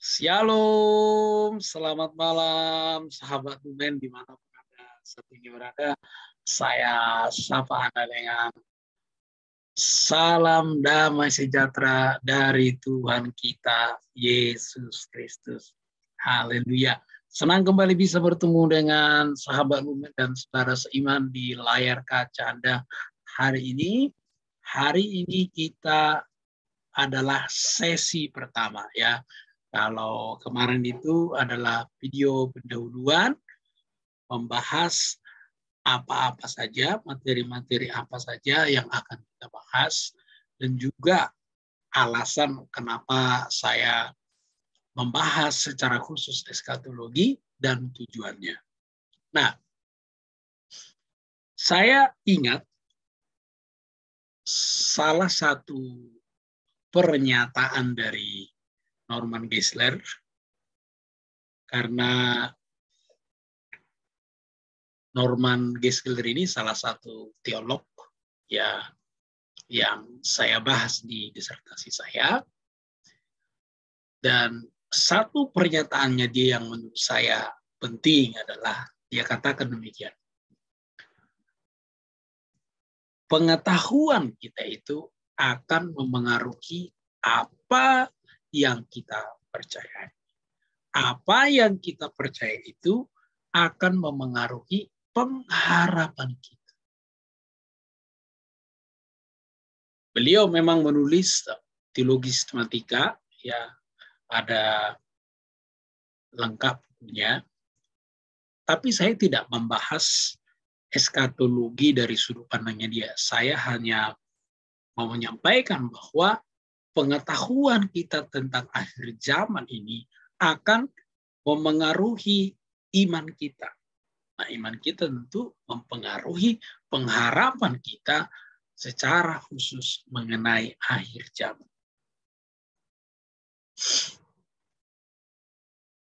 Shalom, selamat malam, sahabat Bumen dimanapun Anda saat ini berada. Saya sapa Anda dengan salam damai sejahtera dari Tuhan kita, Yesus Kristus. Haleluya. Senang kembali bisa bertemu dengan sahabat Bumen dan saudara seiman di layar kaca Anda hari ini. Hari ini kita adalah sesi pertama ya. Kalau kemarin itu adalah video pendahuluan membahas apa-apa saja, materi-materi apa saja yang akan kita bahas, dan juga alasan kenapa saya membahas secara khusus eskatologi dan tujuannya. Nah, saya ingat salah satu pernyataan dari Norman Geisler, karena Norman Geisler ini salah satu teolog ya yang saya bahas di disertasi saya, dan satu pernyataannya dia yang menurut saya penting adalah dia katakan demikian: pengetahuan kita itu akan memengaruhi apa yang kita percayai. Apa yang kita percaya itu akan memengaruhi pengharapan kita. Beliau memang menulis teologi sistematika, ya ada lengkap punya, tapi saya tidak membahas eskatologi dari sudut pandangnya dia. Saya hanya mau menyampaikan bahwa pengetahuan kita tentang akhir zaman ini akan memengaruhi iman kita. Nah, iman kita tentu mempengaruhi pengharapan kita secara khusus mengenai akhir zaman.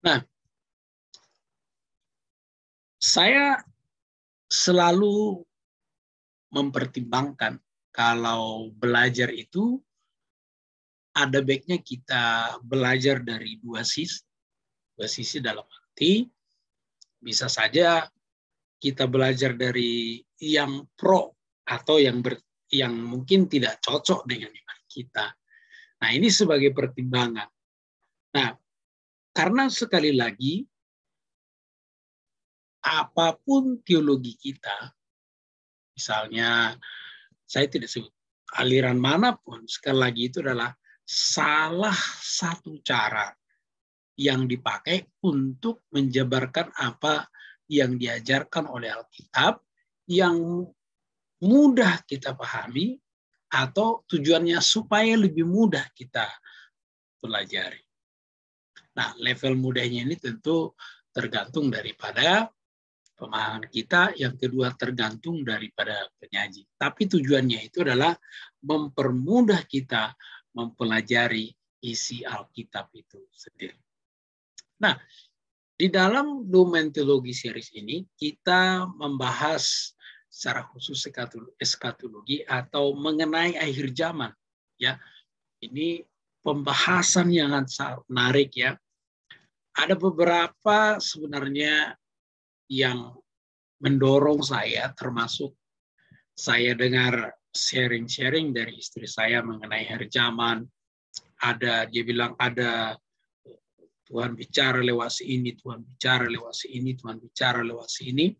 Nah, saya selalu mempertimbangkan kalau belajar itu ada baiknya kita belajar dari dua sisi. Dua sisi dalam arti bisa saja kita belajar dari yang pro atau yang mungkin tidak cocok dengan iman kita. Nah, ini sebagai pertimbangan. Nah, karena sekali lagi apapun teologi kita, misalnya saya tidak sebut aliran manapun, sekali lagi itu adalah salah satu cara yang dipakai untuk menjabarkan apa yang diajarkan oleh Alkitab yang mudah kita pahami atau tujuannya supaya lebih mudah kita pelajari. Nah, level mudahnya ini tentu tergantung daripada pemahaman kita, yang kedua tergantung daripada penyaji. Tapi tujuannya itu adalah mempermudah kita mempelajari isi Alkitab itu sendiri. Nah, di dalam Lumen Teologi series ini kita membahas secara khusus eskatologi atau mengenai akhir zaman. Ya, ini pembahasan yang sangat menarik ya. Ada beberapa sebenarnya yang mendorong saya, termasuk saya dengar sharing-sharing dari istri saya mengenai akhir zaman. Dia bilang ada Tuhan bicara lewat ini, Tuhan bicara lewat ini, Tuhan bicara lewat ini.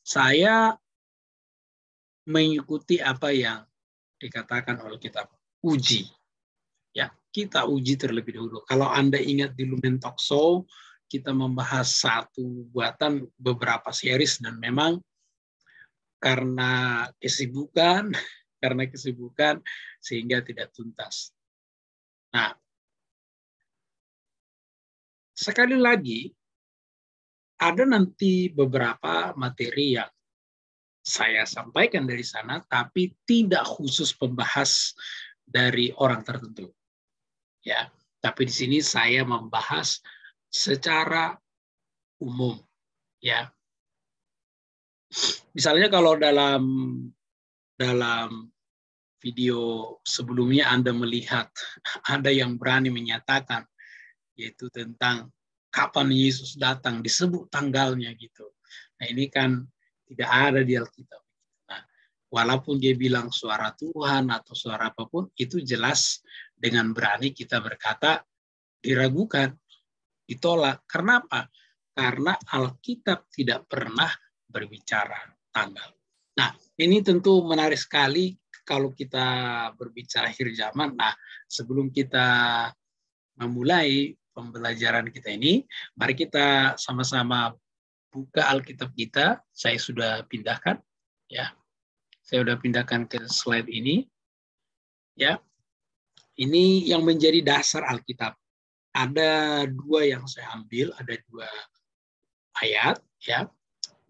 Saya mengikuti apa yang dikatakan oleh kitab uji. Ya, kita uji terlebih dahulu. Kalau Anda ingat di Lumen Talk Show, kita membahas satu buatan beberapa series, dan memang karena kesibukan sehingga tidak tuntas. Nah, sekali lagi ada nanti beberapa materi yang saya sampaikan dari sana, tapi tidak khusus pembahas dari orang tertentu. Ya, tapi di sini saya membahas secara umum. Ya, misalnya kalau dalam video sebelumnya Anda melihat ada yang berani menyatakan yaitu tentang kapan Yesus datang, disebut tanggalnya gitu. Nah ini kan tidak ada di Alkitab. Nah, walaupun dia bilang suara Tuhan atau suara apapun, itu jelas dengan berani kita berkata diragukan, ditolak. Karena apa? Karena Alkitab tidak pernah berbicara tanggal. Nah, ini tentu menarik sekali kalau kita berbicara akhir zaman. Nah, sebelum kita memulai pembelajaran kita ini, mari kita sama-sama buka Alkitab kita. Saya sudah pindahkan, ya. Saya sudah pindahkan ke slide ini, ya. Ini yang menjadi dasar Alkitab. Ada dua yang saya ambil, ada dua ayat, ya.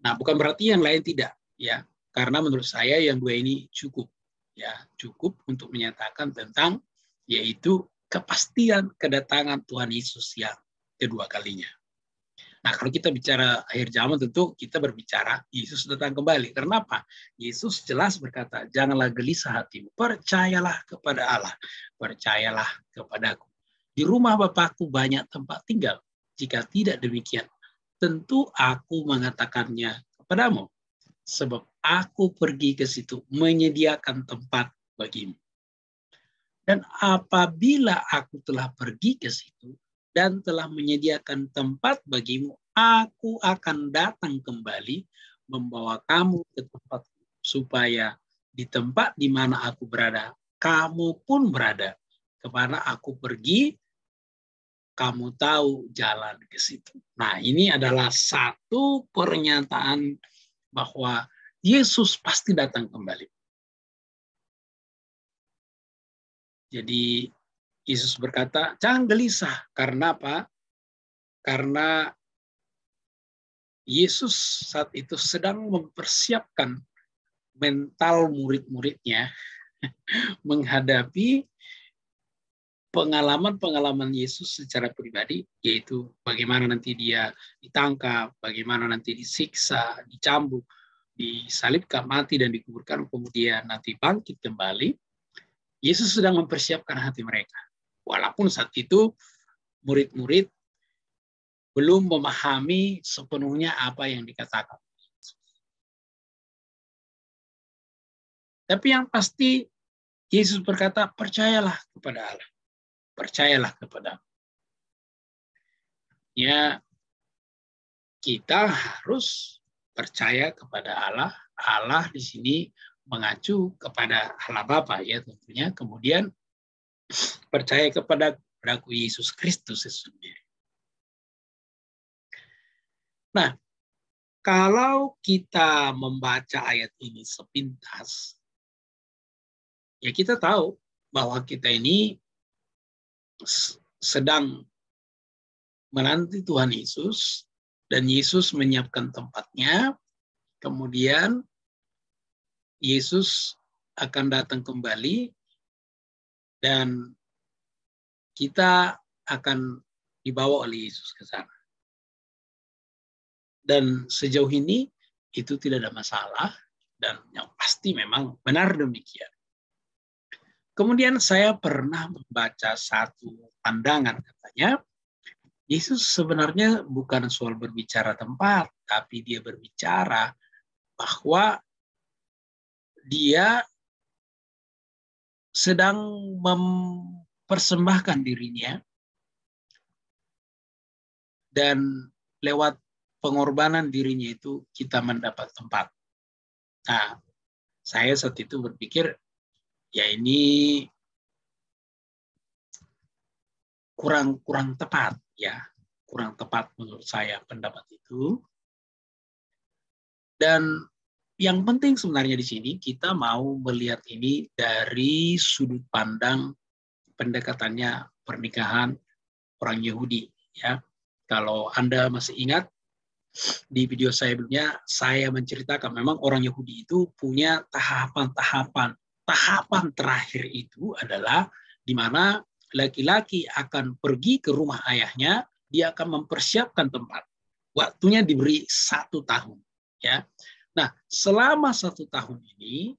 Nah, bukan berarti yang lain tidak, ya. Karena menurut saya yang dua ini cukup, ya, cukup untuk menyatakan tentang yaitu kepastian kedatangan Tuhan Yesus yang kedua kalinya. Nah, kalau kita bicara akhir zaman tentu kita berbicara Yesus datang kembali. Karena apa? Yesus jelas berkata, janganlah gelisah hatimu, percayalah kepada Allah, percayalah kepadaku. Di rumah Bapakku banyak tempat tinggal. Jika tidak demikian, tentu aku mengatakannya kepadamu. Sebab aku pergi ke situ menyediakan tempat bagimu. Dan apabila aku telah pergi ke situ dan telah menyediakan tempat bagimu, aku akan datang kembali membawa kamu ke tempat supaya di tempat di mana aku berada, kamu pun berada. Kemana aku pergi, kamu tahu jalan ke situ. Nah, ini adalah satu pernyataan bahwa Yesus pasti datang kembali. Jadi Yesus berkata, jangan gelisah. Karena apa? Karena Yesus saat itu sedang mempersiapkan mental murid-muridnya menghadapi pengalaman-pengalaman Yesus secara pribadi, yaitu bagaimana nanti dia ditangkap, bagaimana nanti disiksa, dicambuk, disalibkan, mati, dan dikuburkan, kemudian nanti bangkit kembali. Yesus sedang mempersiapkan hati mereka. Walaupun saat itu murid-murid belum memahami sepenuhnya apa yang dikatakan. Tapi yang pasti Yesus berkata, percayalah kepada Allah. Percayalah kepada Allah. Ya, kita harus percaya kepada Allah. Allah di sini mengacu kepada Allah Bapa, ya tentunya. Kemudian percaya kepada Yesus Kristus sendiri. Nah, kalau kita membaca ayat ini sepintas, ya kita tahu bahwa kita ini sedang menanti Tuhan Yesus, dan Yesus menyiapkan tempatnya, kemudian Yesus akan datang kembali, dan kita akan dibawa oleh Yesus ke sana. Dan sejauh ini itu tidak ada masalah, dan yang pasti memang benar demikian. Kemudian saya pernah membaca satu pandangan, katanya Yesus sebenarnya bukan soal berbicara tempat, tapi dia berbicara bahwa dia sedang mempersembahkan dirinya, dan lewat pengorbanan dirinya itu kita mendapat tempat. Nah, saya saat itu berpikir, ya ini kurang tepat, ya, kurang tepat menurut saya pendapat itu. Dan yang penting sebenarnya di sini kita mau melihat ini dari sudut pandang pendekatannya pernikahan orang Yahudi, ya. Kalau Anda masih ingat di video saya sebelumnya, saya menceritakan memang orang Yahudi itu punya tahapan-tahapan. Tahapan terakhir itu adalah di mana laki-laki akan pergi ke rumah ayahnya, dia akan mempersiapkan tempat. Waktunya diberi 1 tahun, ya. Nah, selama 1 tahun ini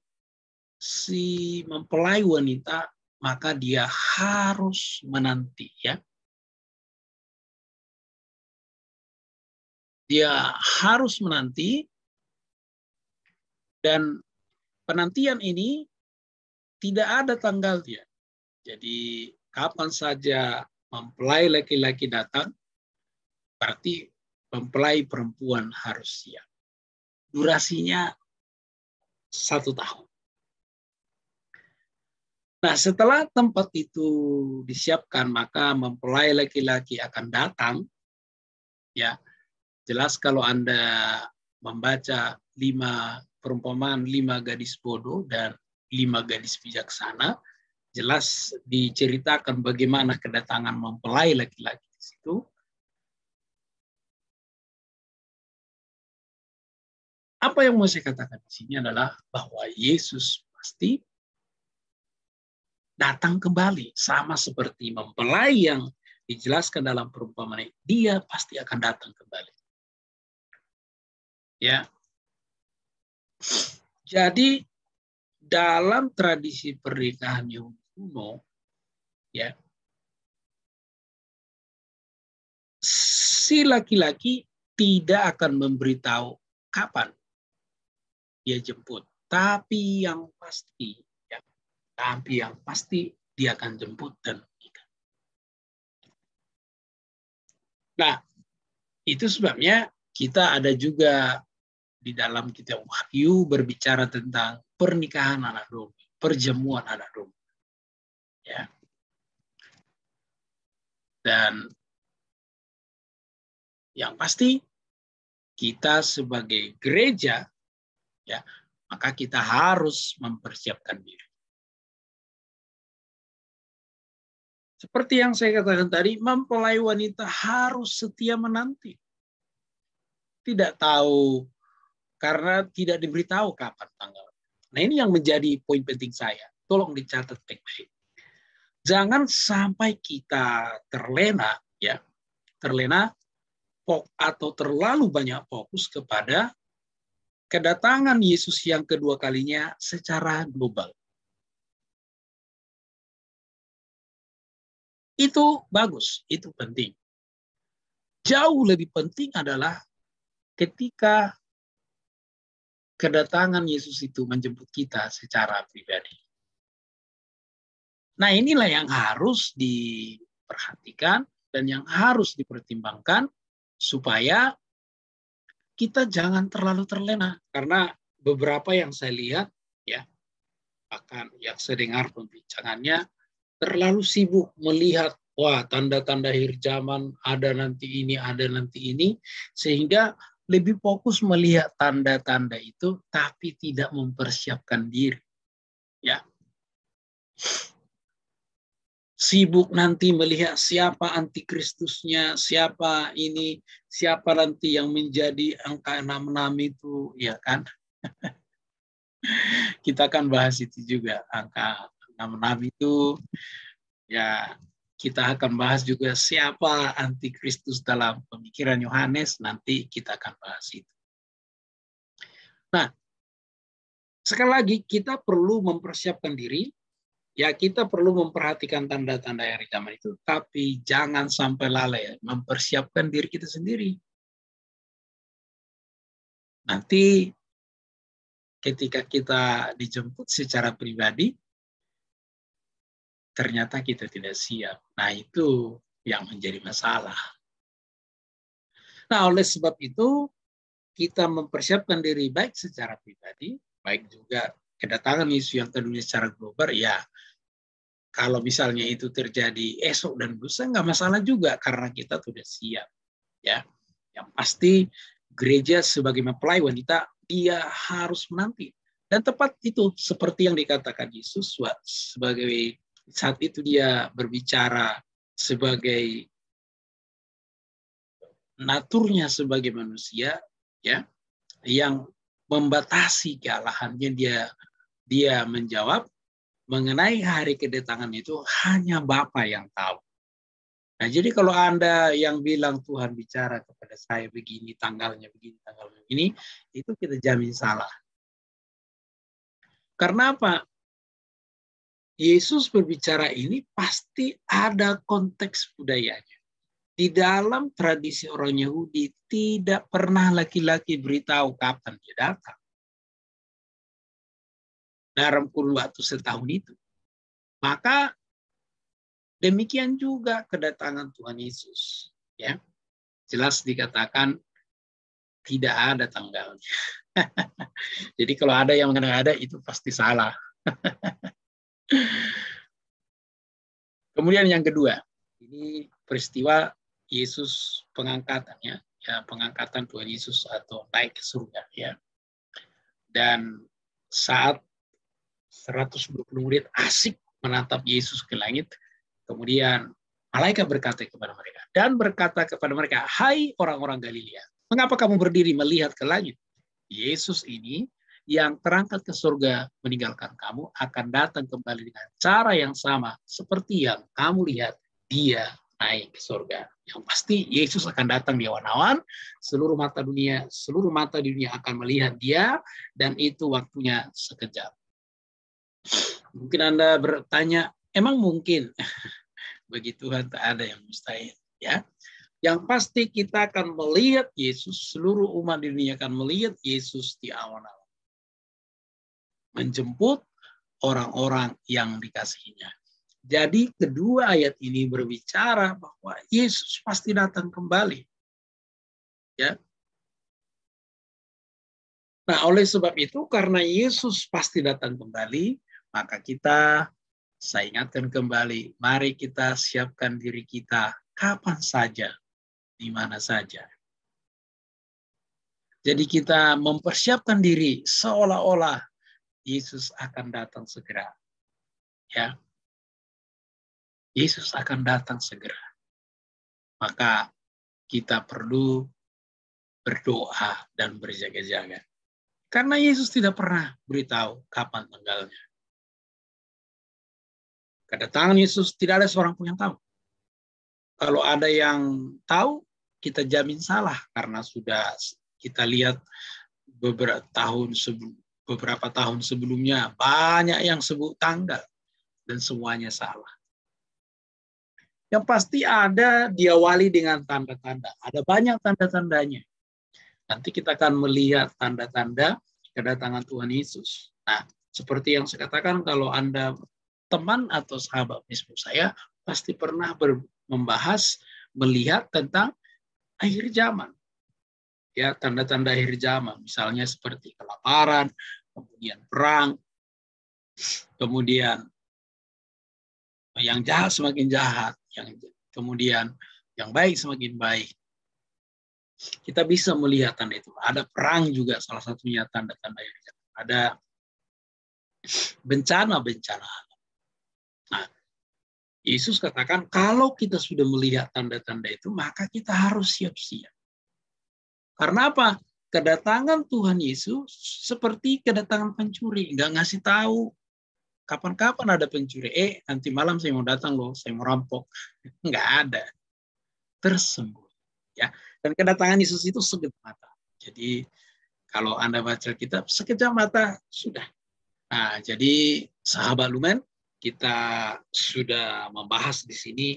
si mempelai wanita maka dia harus menanti, ya. Dia harus menanti, dan penantian ini tidak ada tanggalnya. Jadi kapan saja mempelai laki-laki datang, berarti mempelai perempuan harus siap. Durasinya 1 tahun. Nah, setelah tempat itu disiapkan, maka mempelai laki-laki akan datang. Ya, jelas kalau Anda membaca 5 perumpamaan 5 gadis bodoh dan 5 gadis bijaksana, jelas diceritakan bagaimana kedatangan mempelai laki-laki di situ. Apa yang mau saya katakan di sini adalah bahwa Yesus pasti datang kembali, sama seperti mempelai yang dijelaskan dalam perumpamaan. Dia pasti akan datang kembali. Ya. Jadi dalam tradisi pernikahan Yahudi kuno, ya, si laki-laki tidak akan memberitahu kapan dia jemput, tapi yang pasti, ya, dia akan jemput dan menikah. Nah, itu sebabnya kita ada juga di dalam kitab Wahyu berbicara tentang pernikahan anak domba, perjamuan anak domba. Ya. Dan yang pasti kita sebagai gereja, ya, maka kita harus mempersiapkan diri. Seperti yang saya katakan tadi, mempelai wanita harus setia menanti. Tidak tahu, karena tidak diberitahu kapan tanggal. Nah, ini yang menjadi poin penting saya. Tolong dicatat baik-baik. Jangan sampai kita terlena, ya, terlena atau terlalu banyak fokus kepada kedatangan Yesus yang kedua kalinya secara global. Itu bagus, itu penting. Jauh lebih penting adalah ketika kedatangan Yesus itu menjemput kita secara pribadi. Nah, inilah yang harus diperhatikan dan yang harus dipertimbangkan supaya kita jangan terlalu terlena. Karena beberapa yang saya lihat, ya, bahkan yang saya dengar pembincangannya, terlalu sibuk melihat, wah, tanda-tanda akhir zaman ada nanti ini, sehingga lebih fokus melihat tanda-tanda itu, tapi tidak mempersiapkan diri. Ya. Sibuk nanti melihat siapa antikristusnya, siapa nanti yang menjadi angka 66 itu, ya kan? Kita akan bahas itu juga, angka 66 itu, ya, kita akan bahas juga siapa antikristus dalam pemikiran Yohanes, nanti kita akan bahas itu. Nah, sekali lagi kita perlu mempersiapkan diri, ya, kita perlu memperhatikan tanda-tanda akhir zaman itu, tapi jangan sampai lalai mempersiapkan diri kita sendiri. Nanti ketika kita dijemput secara pribadi, ternyata kita tidak siap. Nah, itu yang menjadi masalah. Nah, oleh sebab itu, kita mempersiapkan diri baik secara pribadi, baik juga kedatangan isu yang kedua secara global, ya, kalau misalnya itu terjadi esok dan lusa, nggak masalah juga, karena kita sudah siap. Ya. Yang pasti, gereja sebagai mempelai wanita, dia harus menanti. Dan tepat itu, seperti yang dikatakan Yesus, sebagai saat itu dia berbicara sebagai naturnya sebagai manusia, ya, yang membatasi kealahannya, dia menjawab mengenai hari kedatangan itu hanya Bapa yang tahu. Nah, jadi kalau Anda yang bilang Tuhan bicara kepada saya begini, tanggalnya begini, itu kita jamin salah. Karena apa? Yesus berbicara ini pasti ada konteks budayanya. Di dalam tradisi orang Yahudi tidak pernah laki-laki beritahu kapan dia datang. Dalam kurun waktu setahun itu. Maka demikian juga kedatangan Tuhan Yesus. Ya, jelas dikatakan tidak ada tanggalnya. Jadi kalau ada yang mengatakan ada, itu pasti salah. Kemudian yang kedua, ini peristiwa Yesus pengangkatannya, ya, pengangkatan Tuhan Yesus atau naik ke surga, ya. Dan saat 120 murid asik menatap Yesus ke langit, kemudian malaikat berkata kepada mereka, dan berkata kepada mereka, hai orang-orang Galilea, mengapa kamu berdiri melihat ke langit? Yesus ini yang terangkat ke surga meninggalkan kamu akan datang kembali dengan cara yang sama seperti yang kamu lihat dia naik ke surga. Yang pasti Yesus akan datang di awan-awan, seluruh mata di dunia akan melihat dia, dan itu waktunya sekejap. Mungkin Anda bertanya, emang mungkin? Bagi Tuhan tak ada yang mustahil, ya. Yang pasti kita akan melihat Yesus, seluruh umat di dunia akan melihat Yesus di awan-awan. Menjemput orang-orang yang dikasihinya. Jadi kedua ayat ini berbicara bahwa Yesus pasti datang kembali. Ya. Nah, oleh sebab itu karena Yesus pasti datang kembali, maka saya ingatkan kembali, mari kita siapkan diri kita kapan saja, di mana saja. Jadi kita mempersiapkan diri seolah-olah Yesus akan datang segera. Ya. Yesus akan datang segera. Maka kita perlu berdoa dan berjaga-jaga. Karena Yesus tidak pernah beritahu kapan tanggalnya. Kedatangan Yesus tidak ada seorang pun yang tahu. Kalau ada yang tahu, kita jamin salah. Karena sudah kita lihat beberapa tahun sebelumnya banyak yang sebut tanggal. Dan semuanya salah. Yang pasti ada diawali dengan tanda-tanda. Ada banyak tanda-tandanya. Nanti kita akan melihat tanda-tanda kedatangan Tuhan Yesus. Nah, seperti yang saya katakan, kalau Anda teman atau sahabat Facebook saya, pasti pernah membahas, melihat tentang akhir zaman. Ya, tanda-tanda akhir zaman. Misalnya seperti kelaparan, kemudian perang, kemudian yang jahat semakin jahat, kemudian yang baik semakin baik. Kita bisa melihat tanda itu. Ada perang juga salah satunya tanda-tanda yang ada bencana-bencana. Nah, Yesus katakan kalau kita sudah melihat tanda-tanda itu, maka kita harus siap-siap. Karena apa? Kedatangan Tuhan Yesus seperti kedatangan pencuri, nggak ngasih tahu kapan-kapan ada pencuri. Nanti malam saya mau datang loh, saya mau rampok. Nggak ada. Tersembunyi. Ya. Dan kedatangan Yesus itu sekejap mata. Jadi kalau Anda baca kitab, sekejap mata sudah. Nah, jadi sahabat Lumen, kita sudah membahas di sini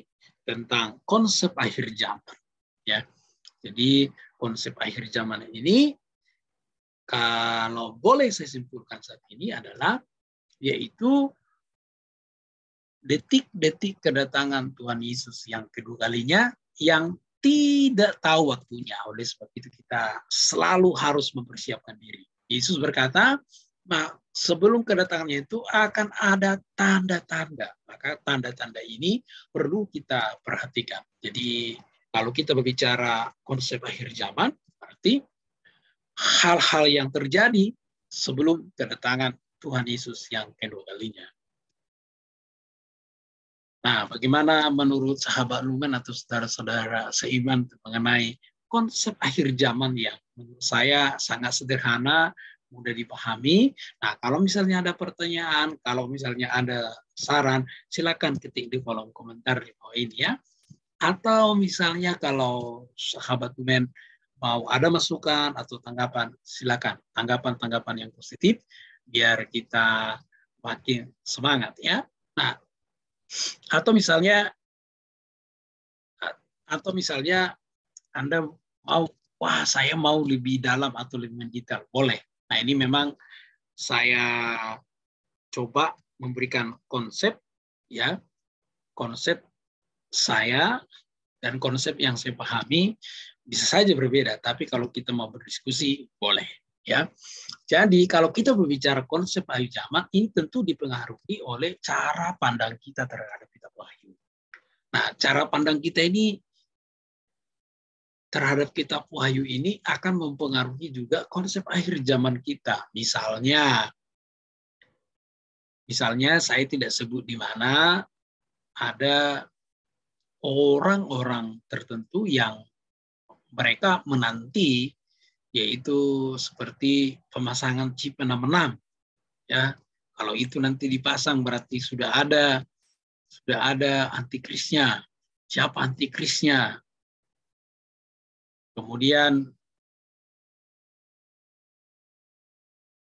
tentang konsep akhir zaman. Ya. Jadi konsep akhir zaman ini, kalau boleh saya simpulkan saat ini adalah, yaitu detik-detik kedatangan Tuhan Yesus yang kedua kalinya, yang tidak tahu waktunya. Oleh sebab itu kita selalu harus mempersiapkan diri. Yesus berkata, sebelum kedatangannya itu akan ada tanda-tanda. Maka tanda-tanda ini perlu kita perhatikan. Jadi kalau kita berbicara konsep akhir zaman, berarti hal-hal yang terjadi sebelum kedatangan Tuhan Yesus yang kedua kalinya. Nah, bagaimana menurut sahabat Lumen atau saudara-saudara seiman mengenai konsep akhir zaman yang menurut saya sangat sederhana, mudah dipahami. Nah, kalau misalnya ada pertanyaan, kalau misalnya ada saran, silakan ketik di kolom komentar di bawah ini ya. Atau misalnya kalau sahabat Lumen mau ada masukan atau tanggapan, silakan. Tanggapan-tanggapan yang positif, biar kita makin semangat ya. Nah, atau misalnya Atau misalnya Anda mau, wah saya mau lebih dalam atau lebih mendetail, boleh. Nah ini memang saya coba memberikan konsep, ya, konsep saya dan konsep yang saya pahami bisa saja berbeda, tapi kalau kita mau berdiskusi boleh, ya. Jadi kalau kita berbicara konsep wahyu zaman, ini tentu dipengaruhi oleh cara pandang kita terhadap kitab wahyu. Nah, cara pandang kita ini terhadap kitab wahyu ini akan mempengaruhi juga konsep akhir zaman kita. Misalnya saya tidak sebut di mana ada orang-orang tertentu yang mereka menanti, yaitu seperti pemasangan chip 66, ya. Kalau itu nanti dipasang berarti sudah ada antikrisnya. Siapa antikrisnya? Kemudian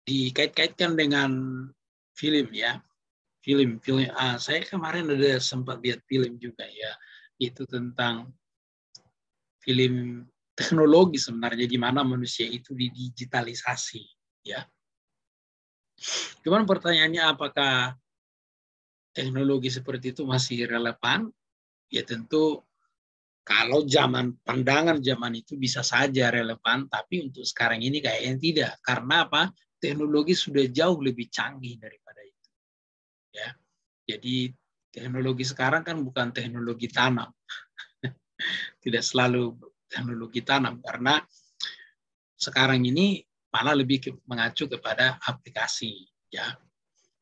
dikait-kaitkan dengan film, ya. Film. Saya kemarin ada sempat lihat film juga, ya. Itu tentang film teknologi sebenarnya, di mana manusia itu didigitalisasi, ya. Cuman pertanyaannya, apakah teknologi seperti itu masih relevan? Ya tentu kalau pandangan zaman itu bisa saja relevan, tapi untuk sekarang ini kayaknya tidak. Karena apa? Teknologi sudah jauh lebih canggih daripada itu, ya. Jadi teknologi sekarang kan bukan teknologi tanam. Tidak selalu teknologi tanam, karena sekarang ini malah lebih mengacu kepada aplikasi, ya.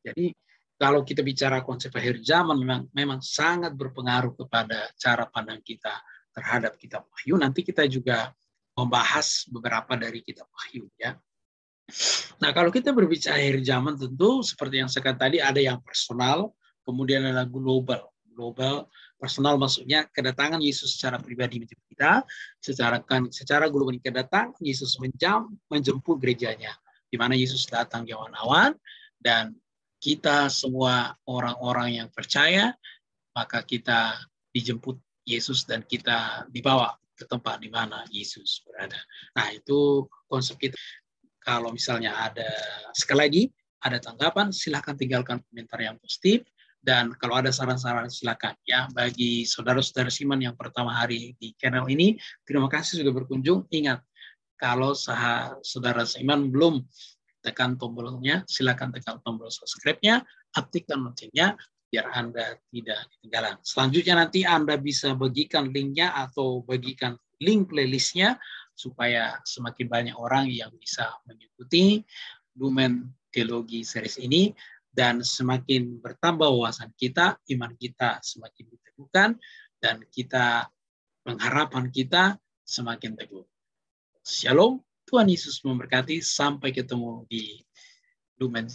Jadi kalau kita bicara konsep akhir zaman, memang sangat berpengaruh kepada cara pandang kita terhadap kitab wahyu. Nanti kita juga membahas beberapa dari kitab wahyu, ya. Nah, kalau kita berbicara akhir zaman, tentu seperti yang saya katakan tadi, ada yang personal, kemudian ada global. Global, personal maksudnya kedatangan Yesus secara pribadi menjemput kita, secara global kedatangan Yesus menjemput gerejanya, di mana Yesus datang di awan-awan, dan kita semua orang-orang yang percaya, maka kita dijemput Yesus dan kita dibawa ke tempat di mana Yesus berada. Nah, itu konsep kita. Kalau misalnya sekali lagi, ada tanggapan, silakan tinggalkan komentar yang positif. Dan kalau ada saran-saran, silakan, ya. Bagi saudara-saudara Siman yang pertama hari di channel ini, terima kasih sudah berkunjung. Ingat, kalau saudara Siman belum tekan tombolnya, silakan tekan tombol subscribe-nya, aktifkan loncengnya, biar Anda tidak ketinggalan. Selanjutnya nanti Anda bisa bagikan linknya atau bagikan link playlistnya, supaya semakin banyak orang yang bisa mengikuti Lumen Teologi series ini, dan semakin bertambah wawasan kita, iman kita semakin diteguhkan, dan pengharapan kita semakin teguh. Shalom, Tuhan Yesus memberkati. Sampai ketemu di Lumen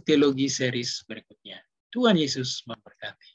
Teologi series berikutnya. Tuhan Yesus memberkati.